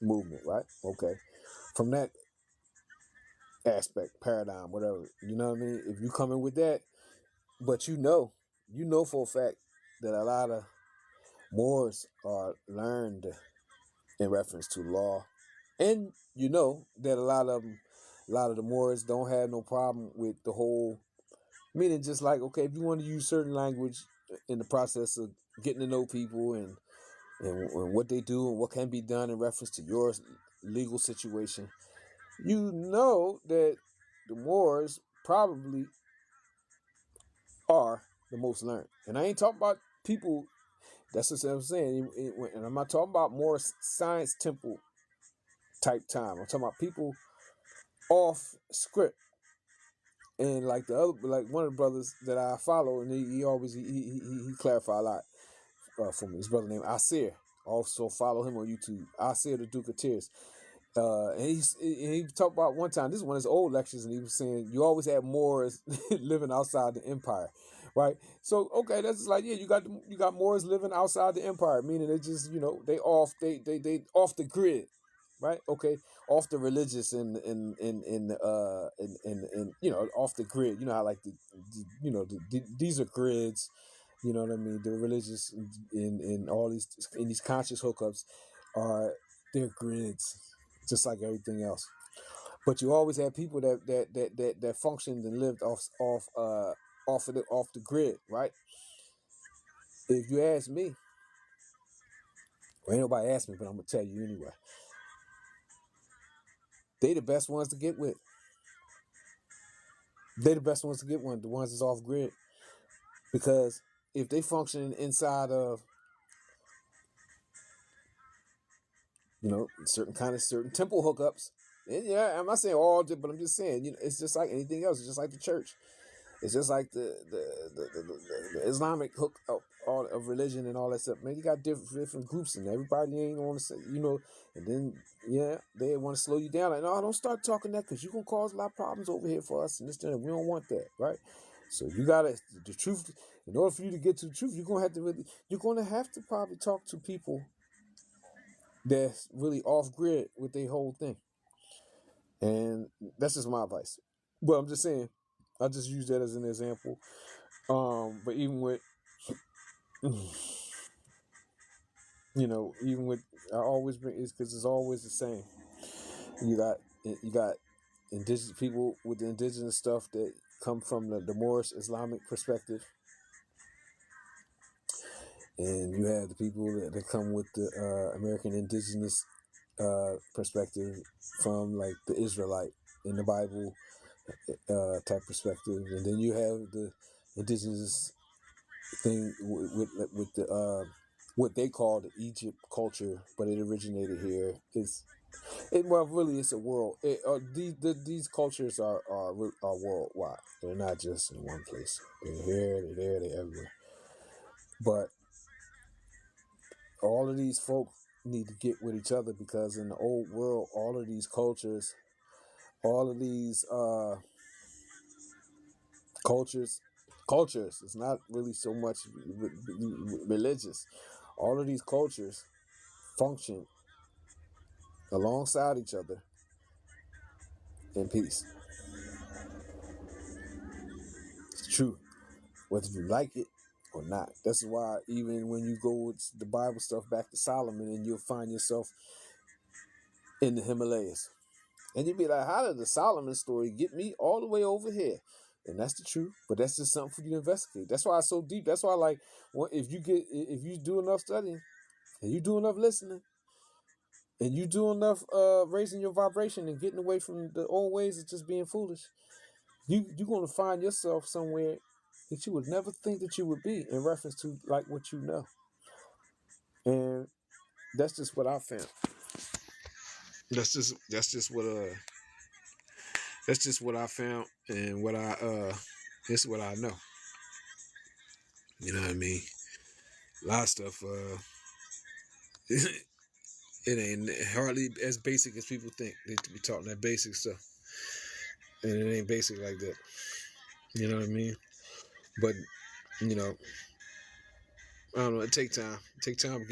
movement, right? Okay, from that aspect, paradigm, whatever, you know what I mean. If you come in with that, but you know for a fact that a lot of Moors are learned in reference to law, and you know that a lot of the Moors don't have no problem with the whole meaning. Just like, okay, if you want to use certain language in the process of getting to know people and what they do and what can be done in reference to your legal situation, you know that the Moors probably are the most learned. And I ain't talking about people. That's what I'm saying. And I'm not talking about more science temple type time. I'm talking about people off script. And like the other, like one of the brothers that I follow, and he always he clarify a lot for me. His brother named Asir. Also follow him on YouTube. Asir the Duke of Tears. And he talked about one time. This is one of his old lectures, and he was saying you always had Moors living outside the empire, right? So okay, that's just like, yeah, you got Moors living outside the empire, meaning they just, you know, they off the grid, right? Okay, off the religious and you know, off the grid. You know how like you know these are grids. You know what I mean? The religious and all these in these conscious hookups are their grids, just like everything else. But you always have people that functioned and lived off the grid, right? If you ask me, well, ain't nobody asked me, but I'm gonna tell you anyway. They the best ones to get with. They the best ones to get with, the ones that's off grid, because if they function inside of, you know, certain temple hookups, and yeah, I'm not saying all, but I'm just saying, you know, it's just like anything else. It's just like the church. It's just like the Islamic hook up all of religion and all that stuff. Man, you got different groups, and everybody ain't want to say, you know. And then yeah, they want to slow you down. Like, no, don't start talking that because you're gonna cause a lot of problems over here for us and this and we don't want that, right? So you gotta the truth. In order for you to get to the truth, you're gonna have to probably talk to people that's really off grid with their whole thing. And that's just my advice. But I'm just saying, I just use that as an example. But even with, you know, even with, I always bring is because it's always the same. You got indigenous people with the indigenous stuff that come from the Moorish Islamic perspective, and you have the people that come with the American indigenous perspective from like the Israelite in the Bible type perspective, and then you have the indigenous thing with the what they call the Egypt culture, but it originated here. Well, really, it's a world. These cultures are worldwide. They're not just in one place. They're here, they're there, they're everywhere. But all of these folk need to get with each other because in the old world, all of these cultures, all of these cultures, cultures. It's not really so much religious. All of these cultures function alongside each other in peace. It's true, whether you like it or not. That's why even when you go with the Bible stuff back to Solomon, and you'll find yourself in the Himalayas, and you'll be like, "How did the Solomon story get me all the way over here?" And that's the truth, but that's just something for you to investigate. That's why it's so deep. That's why, like, if you do enough studying and you do enough listening and you do enough raising your vibration and getting away from the old ways of just being foolish, you're gonna find yourself somewhere that you would never think that you would be in reference to like what you know. And that's just what I found. That's just what I found and what I this is what I know. You know what I mean? A lot of stuff it ain't hardly as basic as people think. They to be talking that basic stuff. And it ain't basic like that. You know what I mean? But you know, I don't know. It take time. It take time to